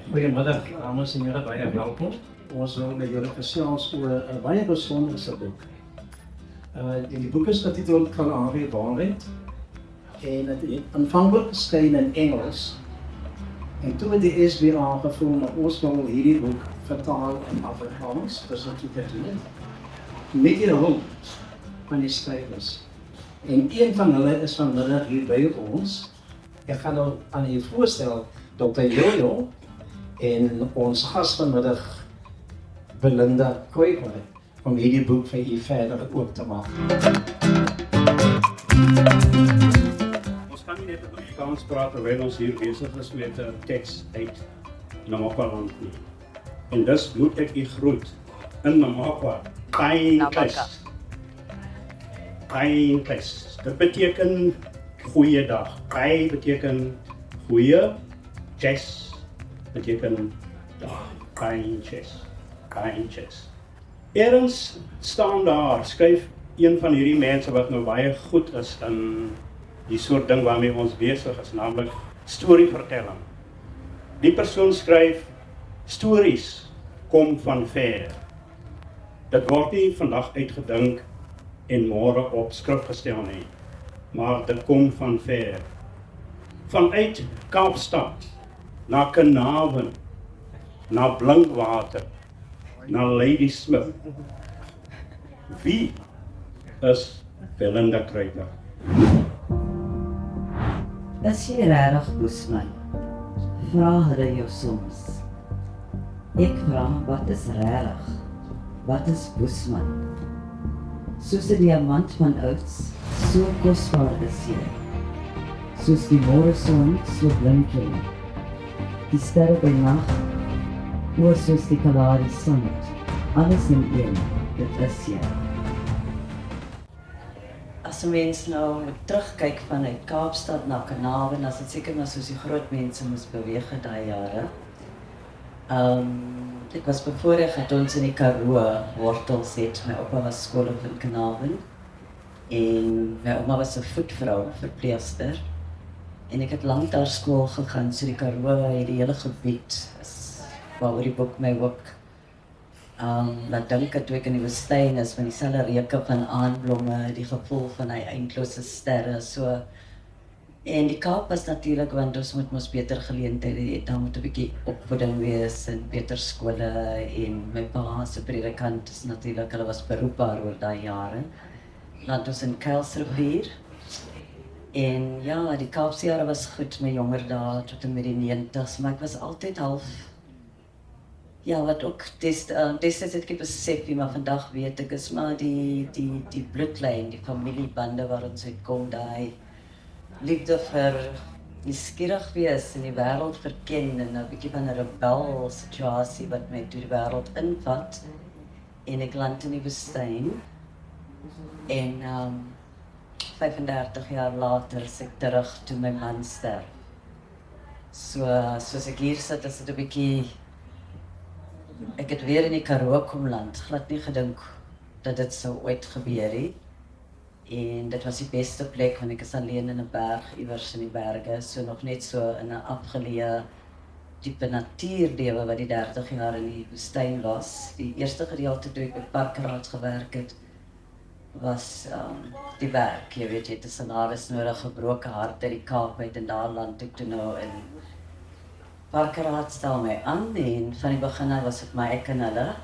Goeiemiddag, dames en here, baie welkom. Ons wil met julle gesels oor 'n baie besonderse boek. Die boek is getiteld Kalahari Waarheid en het het aanvanklik geskyn in Engels. En toe het die SBA gevoel dat ons wil hierdie boek vertaal in Afrikaans, dis wat ek gedoen het. Met die hulp van die skrywers. En een van hulle is vanmiddag hier by ons. Ek gaan nou aan u voorstel Dr. Jojo en ons gas vanmiddag Belinda Koihoe om hierdie boek vir u verder oop te maak. Ons kan nie net in Afrikaans praat terwyl ons hier besig is met 'n teks uit Namakwa nie. En dus moet ek u groet in Namakwa. Kainkas. Kainkas. Dit beteken goeie dag. Kai beteken goeie. Chess beteken dag. Kainches. Kainches. Ergens staan daar, skryf een van hierdie mense wat nou baie goed is in die soort ding waarmee ons besig is, naamlik storievertelling. Die persoon skryf, stories kom van ver. Dit word nie vandag uitgedink en môre op skrif gestel nie, maar dit kom van ver. Vanuit Kaapstad, na Kanaven, na Blinkwater, na Ladysmith. Wie is Belinda Kruiker? Is jy regtig Boesman? Vra hulle jou soms. Ek vra, wat is regtig? Wat is Boesman? Soos 'n diamant van ouds, so kosbaar is jy. Soos die môreson, so blink jy. Die sterre by nag, oor soos die Kalahari sand. Alles in een, dit is jy. As 'n mens nou terugkyk vanuit Kaapstad na Kanaven, dan is dit seker maar soos die groot mense moes beweeg in daai jare. Ek was bevoorreg dat ons in die Karoo wortels het. My oupa was skoolhoof in Kanaven en my ouma was 'n voetvrou, verpleegster. En ek het lank daar skool gegaan, so die Karoo het die hele gebied is waaroor die boek my ook laat dink het toe ek in die woestyn is, van dieselfde reuke van aandblomme, die gevoel van hy eindlose sterre, so. En die Kaap was natuurlik, want ons moet mos beter geleenthede hê, daar moet 'n bietjie opvoeding wees en beter skole en my pa se predikant is natuurlik, hulle was beroepbaar oor daai jare. Land ons in Kuilsrivier. En ja, die Kaapse jare was goed, my jonger dae tot en met die 90's, maar ek was altyd half, ja, wat ook destyds het ek besef nie, maar vandag weet ek, is maar die bloedlyn, die familiebande waar ons uitkom, daai liefde vir nuuskierig wees en die wêreld verken en 'n bietjie van 'n rebel situasie wat my toe die wêreld invat en ek land in die woestyn en 35 jaar later is ek terug toe my man sterf. So, soos ek hier sit, is dit 'n bietjie, ek het weer in die Karoo kom land, glad nie gedink dat dit sou ooit gebeur nie. En dit was die beste plek, want ek is alleen in 'n berg, iewers in die berge, so nog net so in 'n afgeleë diepe natuurlewe wat die 30 jaar in die woestyn was. Die eerste gedeelte toe ek by Parkraad gewerk het, was die werk, jy weet, jy het 'n salaris nodig, gebroke hart uit die Kaap uit en daar land ek toe nou in Parkraad stel my aan en van die begin af was dit my ek en hulle,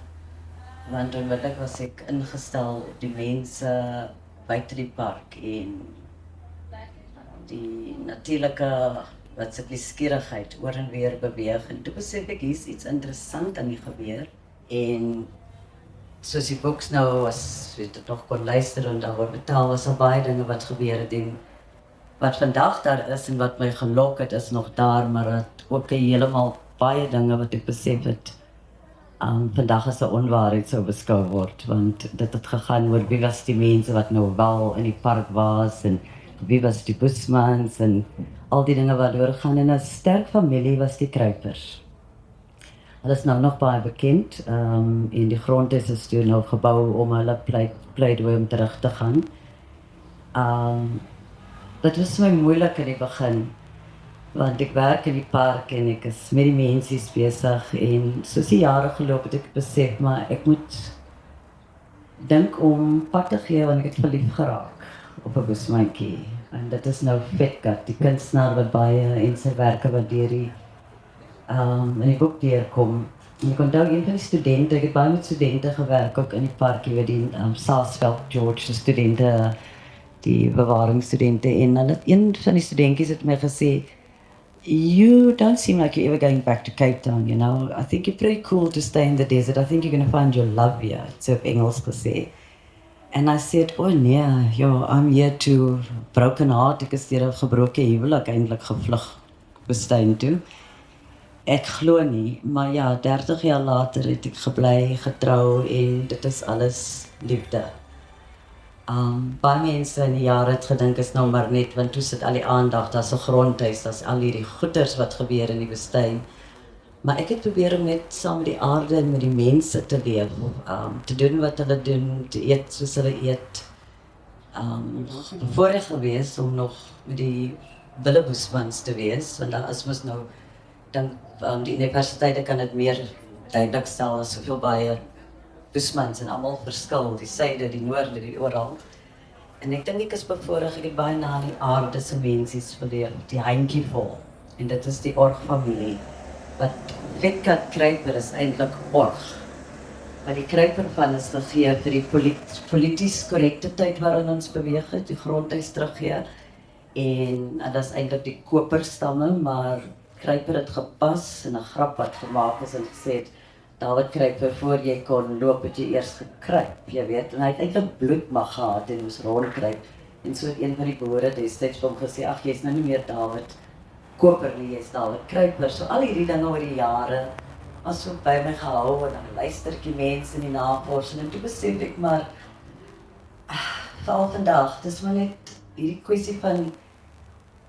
want onmiddellik was ek ingestel op die mense buite die park en die natuurlike wat se nuuskierigheid oor en weer beweeg en toe besef ek hier's iets interessant aan die gebeur en soos die boeks nou as weet ek nog kon luister en daaroor betaal was al baie dinge wat gebeur het en wat vandag daar is en wat my gelok het is nog daar, maar het ook heeltemal baie dinge wat ek besef het vandag as 'n onwaarheid sou beskou word, want dit het gegaan oor wie was die mense wat nou wel in die park was en wie was die Boesmans en al die dinge wat doorgaan en 'n sterk familie was die Kruipers. Hulle is nou nog baie bekend en die grond is toe nou gebou om hulle pleidooi om terug te gaan. Dit was vir my moeilik in die begin Want ek werk in die park en ek is met die mensies besig en soos die jare geloop het ek besef, maar ek moet dink om pad te gee want ek het verlief geraak op 'n boesmandjie. En dit is nou Vetkat, die kunstenaar wat baie en sy werke wat deur die in die boek deurkom. En ek onthou een van die studente, ek het baie met studente gewerk ook in die park, jy weet die Saasveld George, die studente, die bewaringsstudente en hulle een van die studentjies het my gesê, you don't seem like you're ever going back to Cape Town, you know. I think you're pretty cool to stay in the desert. I think you're going to find your love here. It's op Engels gesê. And I said, oh nee, yo, I'm here to broken heart. Ek is deur 'n gebroke huwelik eintlik gevlug Woestyn toe. Ek glo nie, maar ja, 30 jaar later het ek gebly, getrou en dit is alles liefde. Baie mense in die jare het gedink is nou maar net, want toe sit al die aandag, daar's 'n grondhuis, daar's al hierdie goeders wat gebeur in die woestyn. Maar ek het probeer om net saam met die aarde en met die mense te leef, te doen wat hulle doen, te eet soos hulle eet. Voorreg gewees om nog met die Willeboesmans te wees, want daar is mos nou, dan die universiteite kan dit meer duidelik stel, as soveel baie Boesmans en almal verskil, die suide, die noorde, die oral. En ek dink ek is bevoorreg, ek het baie na die aarde se mensies geleef, die handjievol. En dit is die orgfamilie. Wat Vetkat Kruiper is eintlik org. Maar die Kruiper van is gegee vir die polities korrekte tyd waarin ons beweeg het, die grondhuis teruggee. En dat is eintlik die koperstamme, maar Kruiper het gepas en 'n grap wat gemaak is en gesê het, David Kruiper, voor jy kon loop het jy eers gekruip, jy weet. En hy het eintlik bloedmag gehad en moes rondkruip. En so het een van die boere destyds vir hom gesê, ag, jy's nou nie meer David Koper nie, jy's David Kruiper. So al hierdie dinge oor die jare was so by my gehou en dan luister ek die mense in die navorsing en toe besef ek maar, veral vandag, dis maar net hierdie kwessie van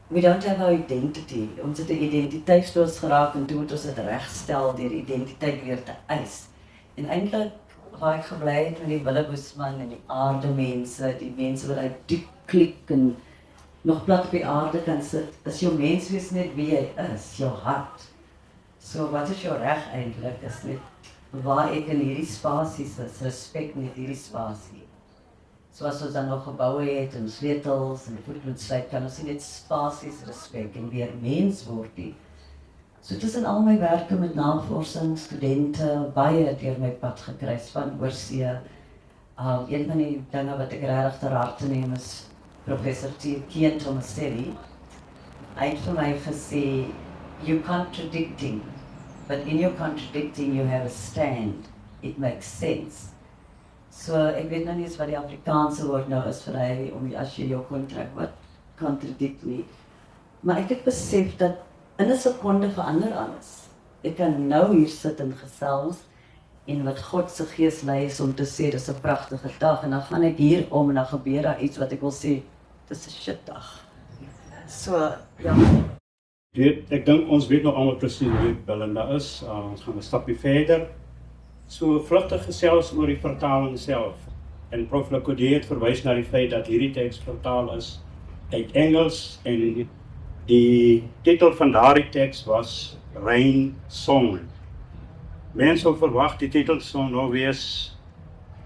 we don't have our identity. Ons het 'n identiteitsloos geraak en toe moet ons dit regstel deur identiteit weer te eis. En eintlik waar ek gebly het met die Willeboesman en die aardemense, die mense wat uit diep klik en nog plat op die aarde kan sit, is jou menswees net wie jy is, jou hart. So wat is jou reg eintlik, is net waar ek in hierdie spasies is, respek net hierdie spasie. Soos ons dan nog gebouwe het en sleutels en voetbloedsluit, kan ons nie net spasies respek en weer mens word nie. So tussen al my werke met navorsing, studente, baie deur my pad gekruis van oorsee. Een van die dinge wat ek regtig ter harte neem is Professor Kian Tomaselli. Hy het vir my gesê, you're contradicting, but in your contradicting you have a stand. It makes sense. So ek weet nou nie eens wat die Afrikaanse woord nou is vir hy, om as jy jou kontrak wat contradict nie. Maar ek het besef dat in 'n sekonde verander alles. Ek kan nou hier sit en gesels en wat God se gees lei is om te sê dis 'n pragtige dag en dan gaan ek hier om en dan gebeur daar iets wat ek wil sê dis 'n shit dag. So ja. Ek dink ons weet nog almal presies wie Belinda is. Ons gaan 'n stapie verder. So vlugtig gesels oor die vertaling self. En Prof Lekodé het verwys na die feit dat hierdie teks vertaal is uit Engels en die titel van daardie teks was Rain Song. Mense sou verwag die titel sou nou wees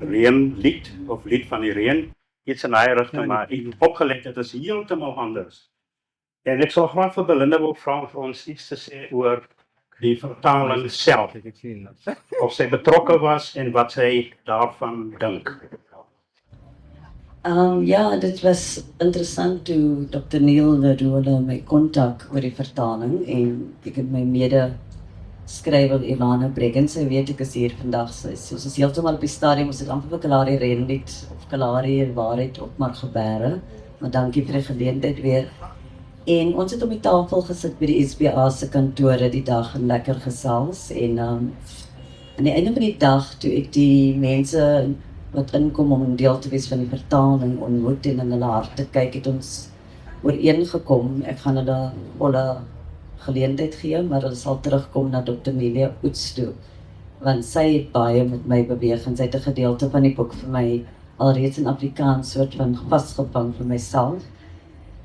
Reënlied of Lied van die Reën. Iets in daai rigting, maar ek opgelet het is heeltemal anders. En ek sal graag vir Belinda wil vra vir ons iets te sê oor die vertaling self. Of sy betrokke was en wat sy daarvan dink. Ja, dit was interessant toe Dr. Neil Nadola my kontak oor die vertaling en ek het my mede-skrywer Ilana Breggin, sy weet ek is hier vandag, sy is heeltemal op die stadium, ons het amper vir Kalahari Renlied of Kalahari Waarheid op maar gebere, maar dankie vir die geleentheid weer. En ons het op die tafel gesit by die SBA se kantore die dag en lekker gesels en aan die einde van die dag toe ek die mense wat inkom om deel te wees van die vertaling ontmoet en in hulle harte kyk, het ons ooreengekom, ek gaan hulle volle geleentheid gee, maar hulle sal terugkom na Dr. Nelia Oets toe, want sy het baie met my beweeg en sy het 'n gedeelte van die boek vir my alreeds in Afrikaans soort van vasgevang vir myself.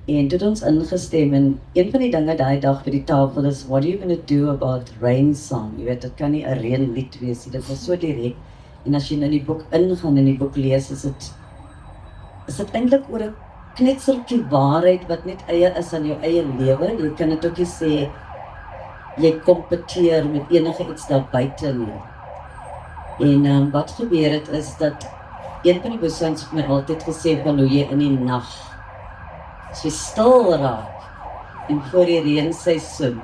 En toe het ons ingestem en een van die dinge daai dag by die tafel is, what are you going to do about rain song? Jy weet, dit kan nie 'n reënlied wees nie, dit was so direk. En as jy in die boek ingaan en die boek lees, is dit eintlik oor 'n knetsertjie waarheid wat net eie is aan jou eie lewe. Jy kan dit ook nie sê, jy kompeteer met enige iets daar buite nie. En wat gebeur het is dat een van die bosuins het my altyd gesê van hoe jy in die nag, as jy stil raak en voor die reenseisoen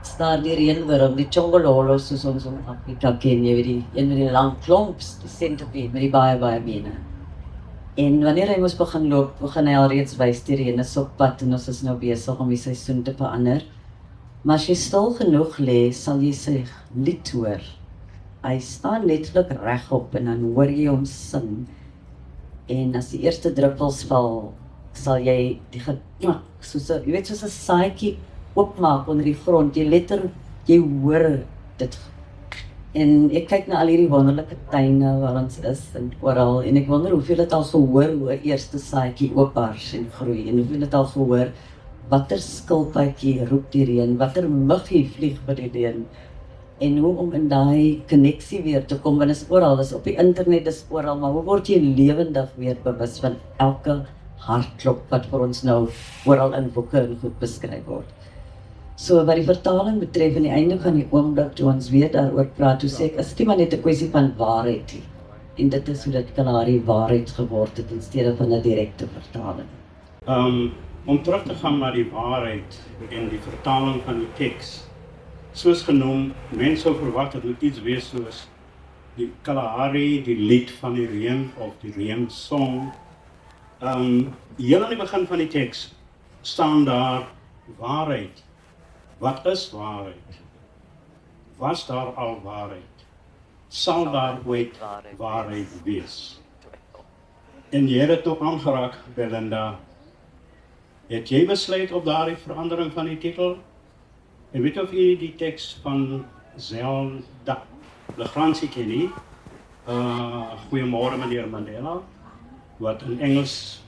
staan die reënwurm, die chongololo soos ons in Afrika ken, jy weet een met die lang klomps, die centipede met die baie bene. En wanneer hy moes begin loop, begin hy alreeds wys die reën is op pad en ons is nou besig om die seisoen te verander. Maar as jy stil genoeg lê, sal jy sy lied hoor. Hy staan letterlik regop en dan hoor jy hom sing. En as die eerste druppels val, sal jy die geknak, soos 'n saadjie oopmaak onder die grond. Jy hoor dit. En ek kyk na al hierdie wonderlike tuine waar ons is en oral en ek wonder hoeveel het al gehoor hoe 'n eerste saadjie oopbars en groei en hoeveel het al gehoor watter skilpadjie roep die reën, watter muggie vlieg by die reën. En hoe om in daai koneksie weer te kom, want is oral, is op die internet, is oral, maar hoe word jy lewendig weer bewus van elke hartklop wat vir ons nou oral in boeke en goed beskryf word. So wat die vertaling betref, aan die einde van die oomblik toe ons weer daaroor praat, toe sê ek, is dit maar net 'n kwessie van waarheid nie. En dit is hoe dit Kalahari waarheid geword het in steede van 'n direkte vertaling. Om terug te gaan na die waarheid en die vertaling van die teks, soos genoem, mense sou verwag dat dit iets wees soos die Kalahari, die lied van die reën of die reensong. Heel aan die begin van die teks staan daar waarheid. Wat is waarheid? Was daar al waarheid? Sal daar ooit waarheid wees? En jy het dit ook aangeraak, Belinda. Het jy besluit op daardie verandering van die titel? En weet of jy die teks van Zelda Legrandsie ken nie? Goeiemôre meneer Mandela, wat in Engels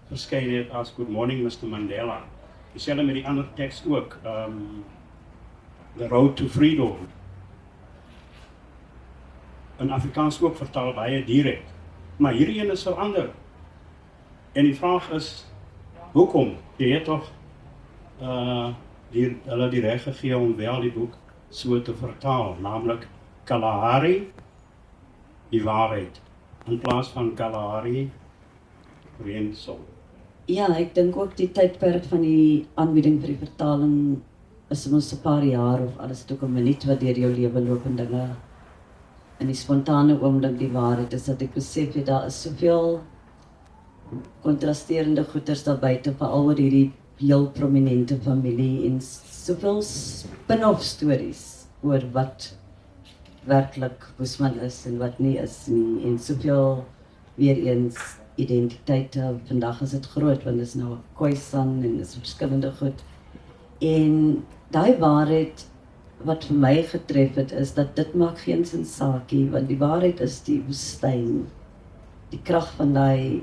verskyn het as Good Morning Mr. Mandela. Dieselfde met die ander teks ook, The Road to Freedom. In Afrikaans ook vertaal baie direk. Maar hierdie een is verander. En die vraag is, hoekom? Jy het toch hulle die reg gegee om wel die boek so te vertaal, naamlik Kalahari, die waarheid, in plaas van Kalahari, reensong. Ja, ek dink ook die tydperk van die aanbieding vir die vertaling is ons 'n paar jaar of alles het ook 'n minuut wat deur jou lewe loop en dinge in die spontane oomblik die waarheid is dat ek besef het daar is soveel kontrasterende goeters daar buite, veral oor hierdie heel prominente familie en soveel spin-off stories oor wat werklik Boesman is en wat nie is nie en soveel weer eens identiteite. Vandag is dit groot want dit is nou 'n Khoisan en is verskillende goed. En daai waarheid wat vir my getref het is dat dit maak geen sin saakie want die waarheid is die woestyn. Die krag van daai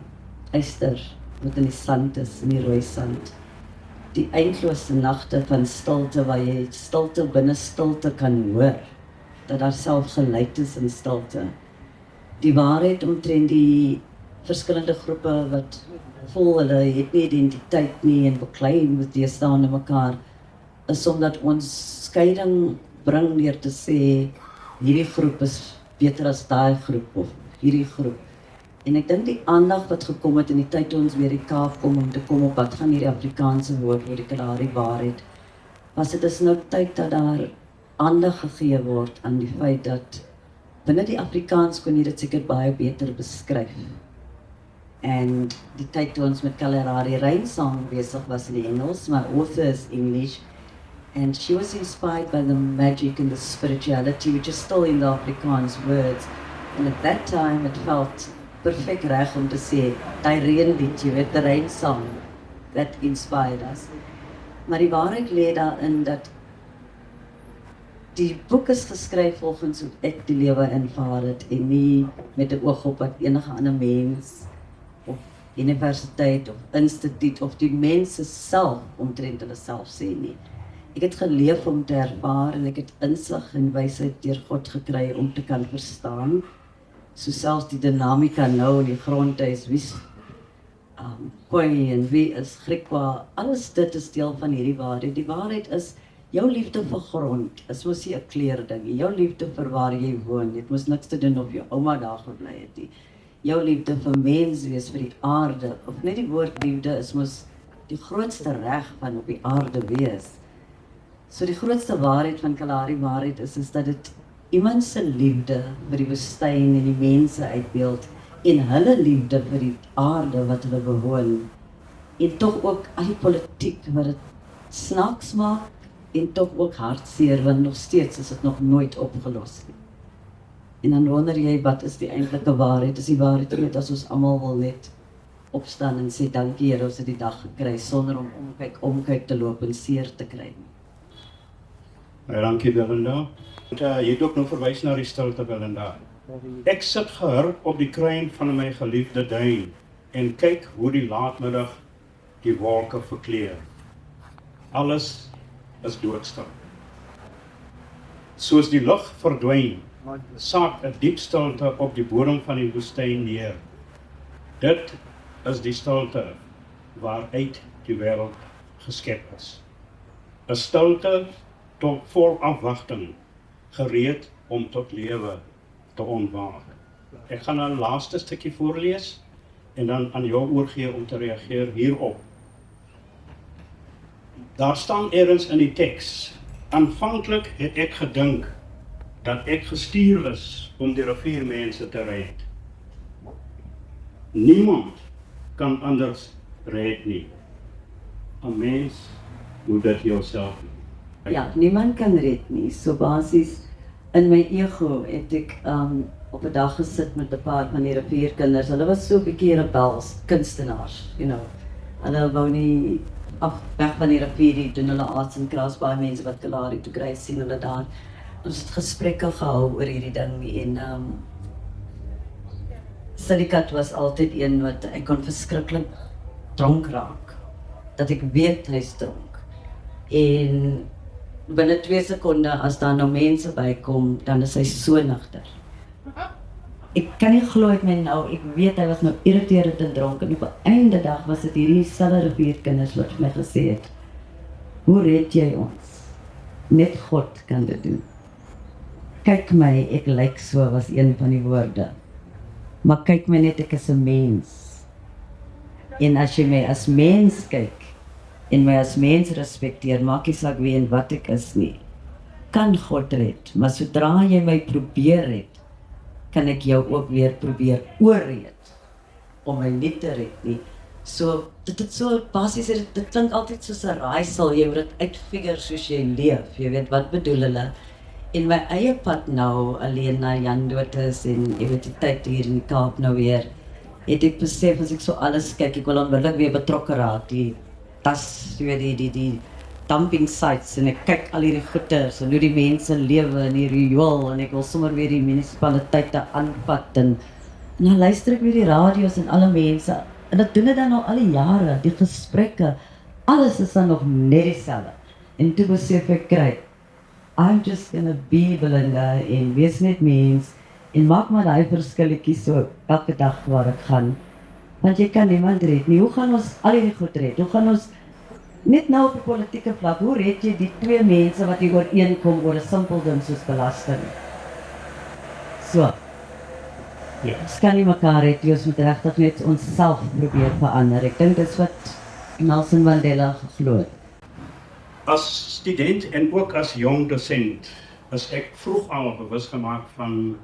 yster wat in die sand is, in die rooi sand. Die eindelose nagte van stilte waar jy stilte binne stilte kan hoor. Dat daar self geluid is in stilte. Die waarheid omtrent die verskillende groepe wat voel hulle het nie identiteit nie en beklei met deesdae aan mekaar is omdat ons skeiding bring deur te sê hierdie groep is beter as daai groep of hierdie groep. En ek dink die aandag wat gekom het in die tyd toe ons weer die Kaap kom om te kom op wat gaan hierdie Afrikaanse woord oor die Kalahari waarheid, was dit is nou tyd dat daar aandag gegee word aan die feit dat binne die Afrikaans kon jy dit seker baie beter beskryf. En die tyd toe ons met Kalahari Reinsong besig was in die Engels, my author is English, and she was inspired by the magic and the spirituality which is still in the Afrikaans words. And at that time it felt perfect reg om te sê, die reënlied, jy weet, the rain song, that inspired us. Maar die waarheid lê daarin dat die boek is geskryf volgens hoe ek die lewe ervaar het en nie met 'n oog op wat enige ander mens of universiteit of instituut of die mense self omtrent hulle self sê nie. Ek het geleef om te ervaar en ek het insig en wysheid deur God gekry om te kan verstaan. So selfs die dinamika nou in die grondhuis, wie's Koi en wie is Griekwa, alles dit is deel van hierdie waarheid. Die waarheid is, jou liefde vir grond is mos nie 'n kleurding nie. Jou liefde vir waar jy woon, dit moes niks te doen of jou ouma daar gebly het nie. Jou liefde vir mens wees, vir die aarde, of net die woord liefde is mos die grootste reg van op die aarde wees. So die grootste waarheid van Kalahari waarheid is dat dit iemand se liefde vir die woestyn en die mense uitbeeld en hulle liefde vir die aarde wat hulle bewoon. En tog ook al die politiek wat dit snaaks maak en tog ook hartseer, want nog steeds is dit nog nooit opgelos nie. En dan wonder jy, wat is die eintlike waarheid? Is die waarheid net as ons almal wil net opstaan en sê dankie Here, ons het die dag gekry sonder om omkyk te loop en seer te kry. Dankie Belinda. Jy het ook nou verwys na die stilte Belinda. Ek sit gehurk op die kruin van my geliefde duin en kyk hoe die laatmiddag die wolke verkleur. Alles is doodstil. Soos die lug verdwyn, saak 'n diep stilte op die bodem van die woestyn neer. Dit is die stilte waaruit die wêreld geskep is. 'n Stilte tot vol afwagting, gereed om tot lewe te ontwaak. Ek gaan 'n laaste stukkie voorlees en dan aan jou oorgee om te reageer hierop. Daar staan ergens in die teks, aanvanklik het ek gedink dat ek gestuur is om die riviermense te red. Niemand kan anders red nie. 'n Mens moet dit jouself doen. Ja, niemand kan red nie. So basies in my ego het ek op 'n dag gesit met 'n paar van die rivierkinders. Hulle was so 'n bietjie rebels, kunstenaars, Hulle wou nie weg van die rivier nie, doen hulle arts en crafts, baie mense wat Kalahari toe kry, sien hulle daar. Ons het gesprekke gehou oor hierdie ding en Silikat was altyd een wat ek kon verskriklik dronk raak. Dat ek weet hy is dronk. En binne 2 sekonde as daar nou mense bykom, dan is hy so nigter. Ek kan nie glo ek weet hy was nou irriterend en dronk en op 'n einde dag was dit hierdie selfe rivierkinders wat my gesê het, hoe red jy ons? Net God kan dit doen. Kyk my, ek lyk so was een van die woorde. Maar kyk my net, ek is 'n mens. En as jy my as mens kyk en my as mens respekteer, maak nie saak wie en wat ek is nie, kan God red. Maar sodra jy my probeer red, kan ek jou ook weer probeer oorred om my nie te red nie. So, dit is so basies, dit klink altyd soos 'n raaisel, jy moet dit uitfigure soos jy leef, jy weet wat bedoel hulle. En my eie pad nou, alleen na Jan dood is en jy weet die tyd hier in die Kaap nou weer, het ek besef as ek so alles kyk, ek wil onmiddellik weer betrokke raak, die tas, jy weet die dumping sites en ek kyk al hierdie goeders en hoe die mense lewe in die riool en ek wil sommer weer die munisipaliteite aanvat en dan luister ek weer die radio's en alle mense en dat doen dit dan al die jare, die gesprekke, alles is dan nog net dieselfde. En toe besef ek kry, I'm just gonna be Belinda en wees net mens en maak maar die verskilletjies so elke dag waar ek gaan. Want jy kan niemand red nie. Hoe gaan ons al hierdie goed red? Hoe gaan ons net nou op die politieke vlak, hoe red jy die 2 mense wat hier ooreenkom oor 'n simpel ding soos belasting? So. Ja. Ons kan nie mekaar red, ons moet regtig net onsself probeer verander. Ek dink dit is wat Nelson Mandela geglo het. As student en ook as jong dosent is ek vroeg al bewus gemaak van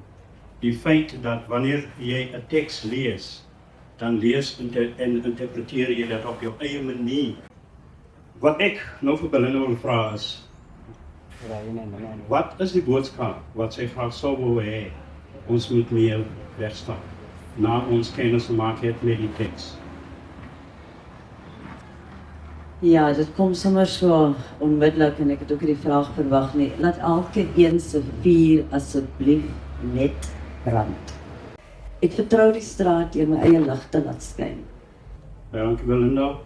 die feit dat wanneer jy 'n teks lees, dan lees en interpreteer jy dit op jou eie manier. Wat ek nou vir Belinda wil vra is, wat is die boodskap wat sy graag sou wou hê ons moet meer wegstaan na ons kennis gemaak het met die teks? Ja, dit kom sommer so onmiddellik en ek het ook die vraag verwag nie. Laat elkeen se vuur asseblief net brand. Ek vertrou die straat deur my eie ligte laat skyn. Dankie Belinda.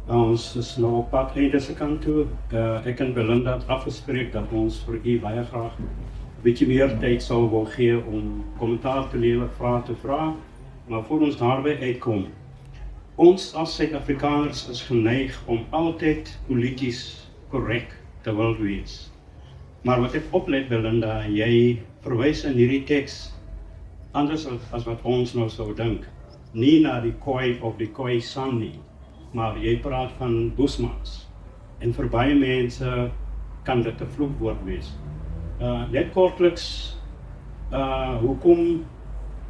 Ons is nou op pad einde se kant toe. Ek en Belinda het afgespreek dat ons vir u baie graag 'n bietjie meer tyd sou wil gee om kommentaar te lewer, vrae te vra. Maar voor ons daarby uitkom, ons as Suid-Afrikaners is geneig om altyd polities korrek te wil wees. Maar wat ek oplet Belinda, jy verwys in hierdie teks anders as wat ons nou sou dink. Nie na die Khoi of die Khoi San nie, maar jy praat van Boesmans. En vir baie mense kan dit 'n vloekwoord wees. Net kortliks, hoekom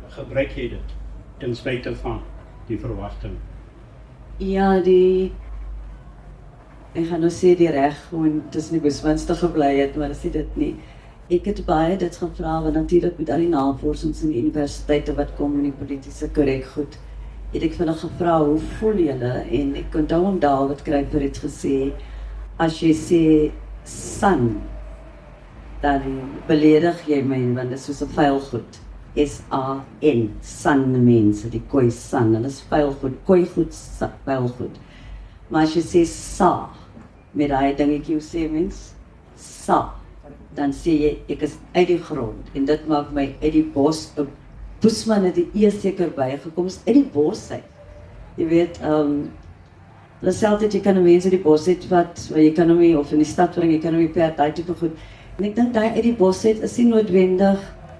gebruik jy dit ten spyte van die verwagting? Ja, ek gaan nou sê die reg gewoon tussen die Boesmans te gebly het, maar dis nie dit nie. Ek het baie dit gevra, want natuurlik met al die navorsings in die universiteite wat kom in die politiese korrek goed, het ek vir hulle gevra, hoe voel julle? En ek onthou om David Kruiper het gesê, as jy sê san, dan beledig jy my, want dit is soos 'n vuil goed. S-A-N, san mense, die Khoi san, hulle is vuil goed, Khoi goed, vuil goed. Maar as jy sê sa, met daai dingetjie, hoe sê mens? Sa, dan sê jy, ek is uit die grond, en dit maak my uit die bos, 'n Boesman het die eers seker bygekom, is uit die bos uit. Jy weet, hulle sê altyd, jy kan 'n mens uit die bos uit wat jy kan hom nie, of in die stad bring, jy kan hom nie per daai tipe goed. En ek dink daai uit die bos uit is nie noodwendig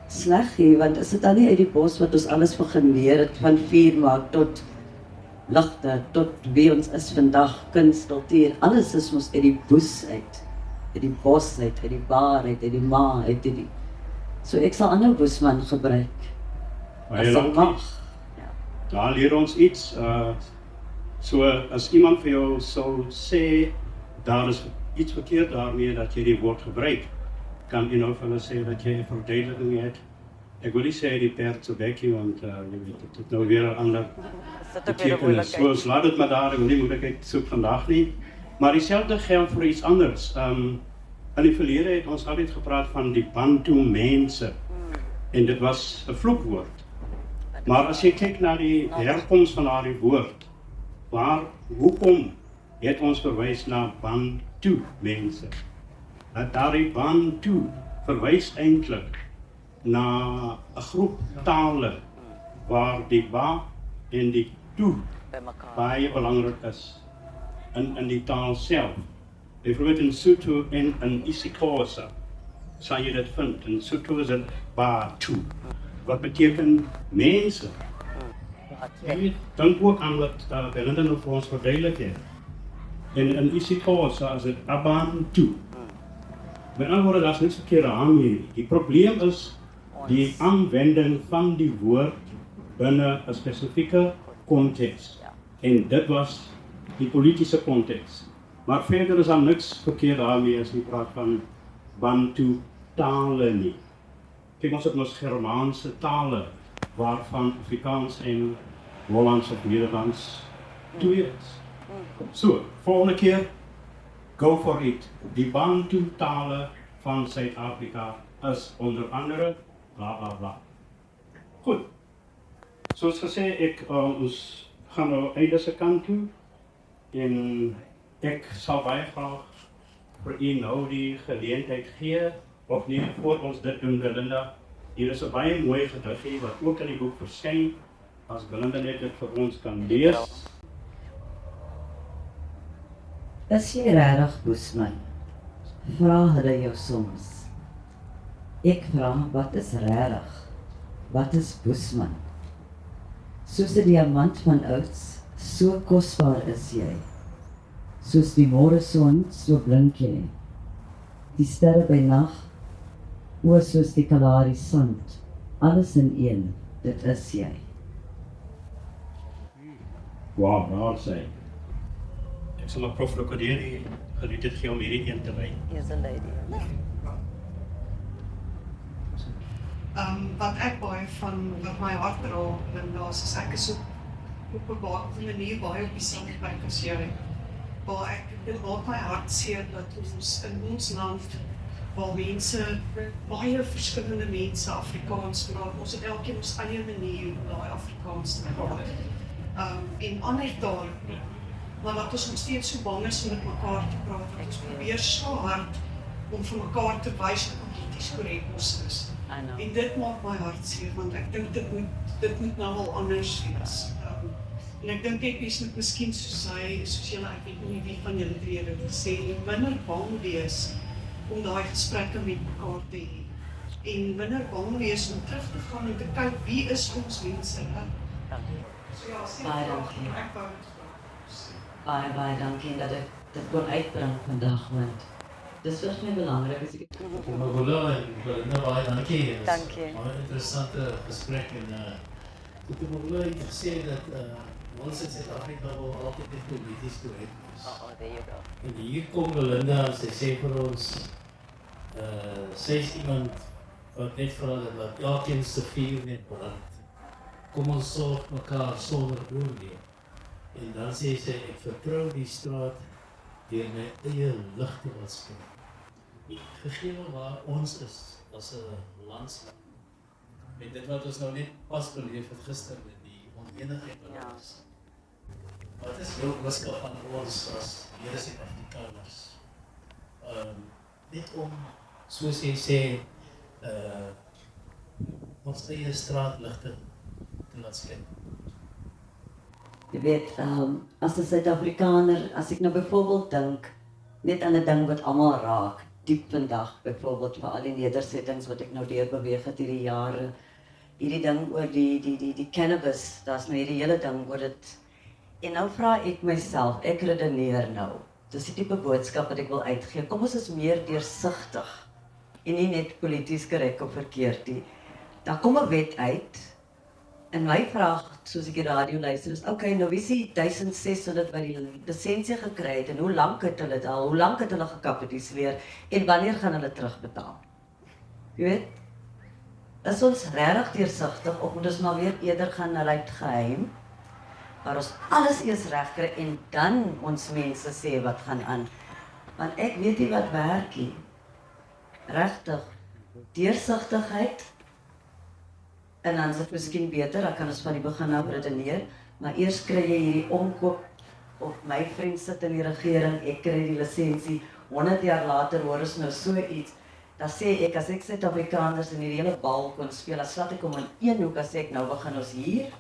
sleg nie, want is dit dan nie uit die bos wat ons alles begin leer het, van vuur maak tot ligte, tot wie ons is vandag, kuns, kultuur, alles is ons uit die boes uit die bos uit die baar uit die ma uit die. So ek sal ander Boesman gebruik. Baie dankie. Daar leer ons iets. So as iemand vir jou sou sê, daar is iets verkeerd daarmee dat jy die woord gebruik, kan jy nou vir hulle sê dat jy 'n verduideliking het. Ek wil nie sê die perd se bekkie, want jy weet, dit het nou weer 'n ander betekenis. So laat dit maar daar, ek wil nie moeilikheid soek vandag nie. Maar dieselfde geld vir iets anders. In die verlede het ons altyd gepraat van die Bantu mense. En dit was 'n vloekwoord. Maar as jy kyk na die herkoms van daardie woord, hoekom het ons verwys na Bantu mense? Dat daardie Bantu verwys eintlik na 'n groep tale waar die ba en die tu baie belangrik is in die taal self. Byvoorbeeld in Sotho en in isiXhosa sal jy dit vind. In Sotho is dit Batu, wat beteken mense. Dink ook aan wat Belinda nou vir ons verduidelik het. En in isiXhosa is dit Abantu. Met ander woorde, daar is niks verkeerd aan hier. Die probleem is die aanwending van die woord binne 'n spesifieke konteks. En dit was die politiese konteks. Maar verder is daar niks verkeerd daarmee as jy praat van Bantu tale nie. Kyk, ons het ons Germaanse tale, waarvan Afrikaans en Hollands of Nederlands twee is. So, volgende keer, go for it. Die Bantu tale van Suid-Afrika is onder andere bla bla bla. Goed. Soos gesê, ons gaan nou einde se kant toe. En ek sal baie graag vir u nou die geleentheid gee, of nie voor ons dit doen, Belinda. Hier is 'n baie mooi gediggie wat ook in die boek verskyn, as Belinda net dit vir ons kan lees. Is jy regtig Boesman? Vra hulle jou soms. Ek vra, wat is regtig? Wat is Boesman? Soos 'n diamant van ouds, so kosbaar is jy. Soos die môreson, so blink jy. Die sterre by nag, o soos die Kalahari sand, alles in een, dit is jy. Wow, daar sê. Ek sal 'n prof Lokoderi geniet dit gee om hierdie een te lei. Is 'n lady. Wat ek baie van wat my hart raak, Linda, is ek is op 'n manier baie op dieselfde plek as jy. Waar dit raak my hart seer dat ons in ons land, waar mense, baie verskillende mense Afrikaans praat, ons het elkeen ons eie manier om daai Afrikaans te praat. en ander tale. Maar dat ons nog steeds so bang is om met mekaar te praat, dat ons probeer so hard om vir mekaar te wys hoe polities korrek ons is. I know. En dit maak my hart seer, want ek dink dit moet nou wel anders wees. En ek dink ek moet miskien soos julle, ek weet nie wie van julle twee dit sê, minder bang wees om daai gesprekke met mekaar te hê. En minder bang wees om terug te gaan en te kyk wie is ons mense. So ja, Baie dankie. ek wou dit vra. Baie dankie dat ek dit kon uitbring vandag, want dis vir my belangrik as ek Magula en Belinda, baie dankie. Dankie. Baie interessante gesprek en ek het Magula het gesê dat ons in Suid-Afrika wil altyd net polities korrek wees. there you go. En hier kom Belinda en sy sê vir ons, sy is iemand wat net vra dat elkeen se vuur net brand. Kom ons sorg mekaar sonder oordeel. En dan sê sy, ek vertrou die straat deur my eie lig te laat skyn. Gegee waar ons is as 'n landskap. Met dit wat ons nou net pas beleef het gister met die onenigheid wat ons. Wat is jou boodskap aan ons as hele Suid-Afrikaners? Net om, soos jy sê, ons eie straatligte te laat skyn. Jy weet, as 'n Suid-Afrikaner, as ek nou byvoorbeeld dink, net aan 'n ding wat almal raak, diep vandag, byvoorbeeld vir al die nedersettings wat ek nou deurbeweeg het hierdie jare, hierdie ding oor die cannabis, daar's nou hierdie hele ding oor dit. En nou vra ek myself, ek redeneer nou, dis die tipe boodskap wat ek wil uitgee, kom ons is meer deursigtig, en nie net polities korrek of verkeerd nie. Daar kom 'n wet uit, en my vraag, soos ek die radio luister, is, okay, nou wie sê 1600 by die lisensie gekry het, en hoe lank het hulle dit al, hoe lank het hulle gekapitaliseer, en wanneer gaan hulle terugbetaal? Jy weet, is ons regtig deursigtig, of moet ons maar weer eerder gaan uit geheim, waar ons alles eers reg kry, en dan ons mense sê wat gaan aan. Want ek weet nie wat werk nie. Regtig, deursigtigheid, en dan is dit miskien beter, dan kan ons van die begin af redeneer, maar eers kry jy hierdie omkoop, of my vriend sit in die regering, ek kry die lisensie, 100 jaar later hoor ons nou so iets, dan sê ek, as ek Suid-Afrikaners in hierdie hele bal kon speel, dan slat ek om in een hoek, as ek nou begin ons hier,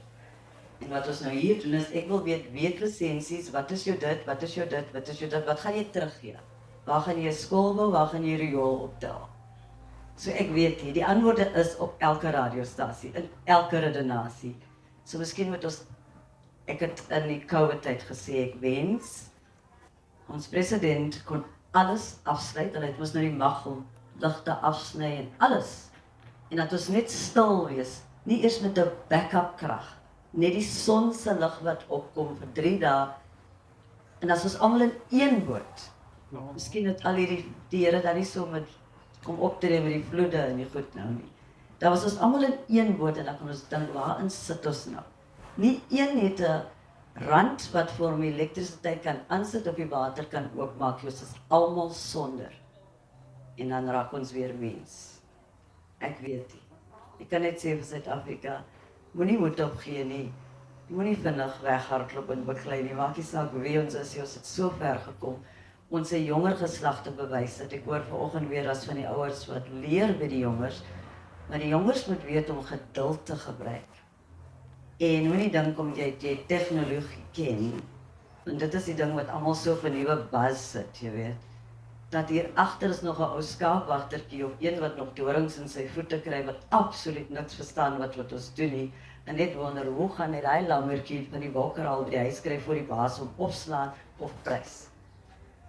en wat ons nou hier doen is, ek wil weet lisensies, wat is jou dit, wat is jou dit, wat is jou dit, wat gaan jy teruggee? Waar gaan jy 'n skool bou, waar gaan jy riool optel? So ek weet nie, die antwoorde is op elke radiostasie, in elke redenasie. So miskien moet ons, ek het in die COVID-tyd gesê, ek wens, ons president kon alles afsluit, hulle het ons nou die mag om ligte afsny en alles. En dat ons net stil wees, nie eers met 'n backup krag, net die son se lig wat opkom vir 3 dae, en as ons almal in een boot, miskien het al die Here dan nie so met kom optree met die vloede en die goed nou nie. Dan was ons almal in een boot en dan kan ons dink, waarin sit ons nou? Nie een het 'n rand wat vir hom elektrisiteit kan aansit of die water kan oopmaak, ons is almal sonder. En dan raak ons weer mens. Ek weet nie. Ek kan net sê vir Suid-Afrika, moenie moed opgee nie. Moenie vinnig weghardloop en beklei nie. Maak nie saak wie ons is, ons het so ver gekom. Ons jonger geslagte bewys dat ek hoor vanoggend weer as van die ouers wat leer by die jongers, maar die jongers moet weet om geduld te gebruik. En moenie dink om jy tegnologie ken, want dit is die ding wat almal so vir nuwe buzz sit, jy weet. Dat hier agter is nog 'n ou skaapwagtertjie of een wat nog dorings in sy voete kry wat absoluut niks verstaan wat ons doen nie, en net wonder hoe gaan hy daai lammertjie van die bokkerhal by die huis kry voor die baas om opslaan of prys.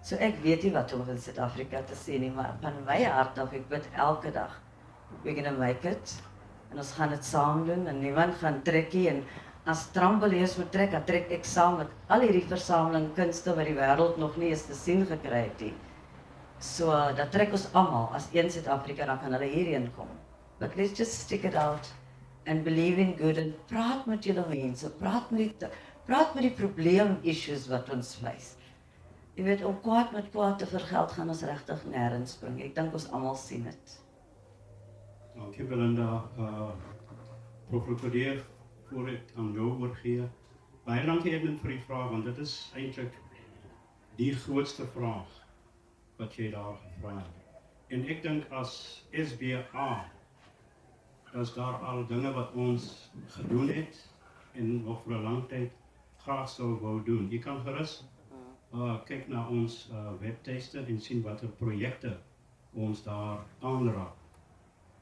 So ek weet nie wat om in Suid-Afrika te sê nie, maar van my hart af, ek bid elke dag, we're gonna make it, en ons gaan dit saam doen, en niemand gaan trekkie, en as trampolines moet trek, dan trek ek saam met al hierdie versameling kunste wat die wêreld nog nie eens te sien gekry het nie. So, dat trek ons almal, as een Suid-Afrika, dan kan hulle hierheen kom. But let's just stick it out, and believe in good, en praat met julle mense, praat met die probleem-issues wat ons face. Jy weet, om kwaad met kwaad te vergeld gaan ons regtig nêrens bring. Ek dink ons almal sien dit. Dankie Belinda. Prof. Kodeer, voor ek aan jou oorgee, Baie dankie Edmund vir die vraag, want dit is eintlik die grootste vraag wat jy daar gevra het. En ek dink as SBA, is daar al dinge wat ons gedoen het en nog vir 'n lang tyd graag sou wou doen. Jy kan gerus kyk na ons webtuiste en sien watter projekte ons daar aanraak.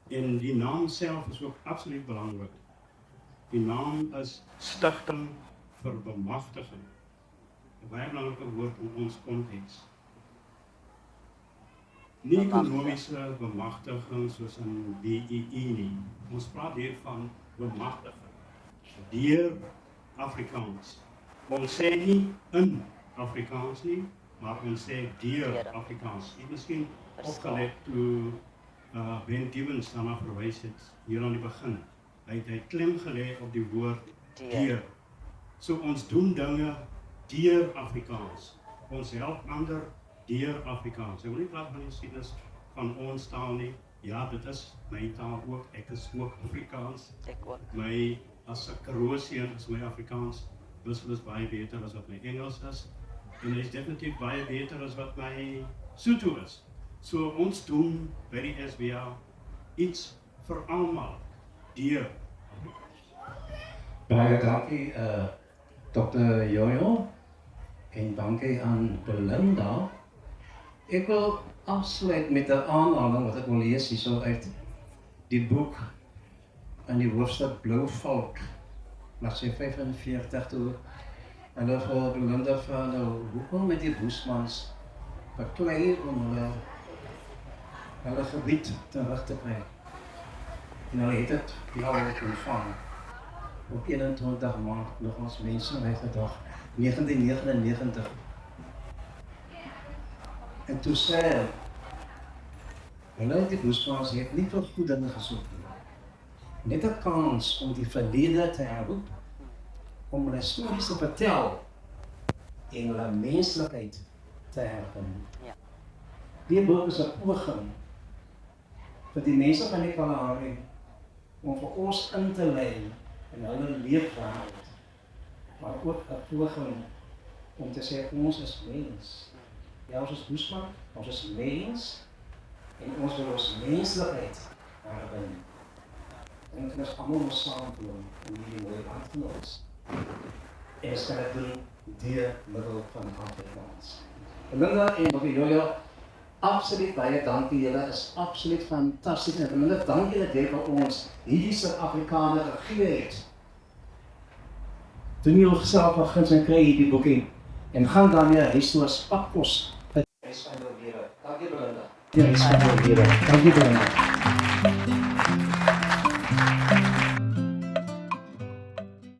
En die naam self is ook absoluut belangrik. Die naam is Stichting vir Bemagtiging. 'n baie belangrike woord in ons konteks. Nie ekonomiese bemagtiging soos in BEE nie. Ons praat hier van bemagtiging deur Afrikaans. Ons sê nie in Afrikaans nie, maar ons sê deur Afrikaans. Jy miskien opgelet toe Ben Gibbons daarna verwys het hier aan die begin. Hy het klem gelê op die woord deur. So ons doen dinge deur Afrikaans. Ons help ander deur Afrikaans. Ek wil nie praat van die geskiedenis van ons taal nie. Ja, dit is my taal ook. Ek is ook Afrikaans. My as 'n Karoosian is my Afrikaans beslis baie beter as wat my Engels is. En hy is definitief baie beter as wat my Sotho is. So ons doen by die SBA iets vir almal deur Afrikaans. Baie dankie Dr. Jojo en dankie aan Belinda. Ek wil afsluit met 'n aanhaling wat ek wil lees hierso uit die boek in die hoofstuk Blou Valk, bladsy 45 toe. Hulle vir Belinda vra nou, hoekom met die Boesmans beklei om hulle gebied terug te kry. En hulle het dit behoorlik ontvang. Op 21 Maart nog ons Mensenregtedag 1999. En toe sê hulle die Boesmans het nie vir goeie dinge gesoek nie. Net 'n kans om die verlede te herroep, om hulle stories te vertel en hulle menslikheid te herken. Die boek is 'n poging vir die mense van die Kalahari om vir ons in te lei in hulle leefwêreld, maar ook 'n poging om te sê ons is mens. Ja, ons is Boesman, ons is mens en ons wil ons menslikheid herken. En ons is allemaal ons saamvoelen in die mooie land van ons. En ons kan het doen deur middel van Afrikaans. Belinda en Dr. Jojo, absoluut baie dankie, julle is absoluut fantasties. En Belinda, dankie dat jy vir ons hierdie Suid-Afrikaner gegee het. Doen jy jouself nog guns en kry hierdie boekie en gaan daarmee huis toe as pakkos. Dankie Belinda. Dankie Belinda.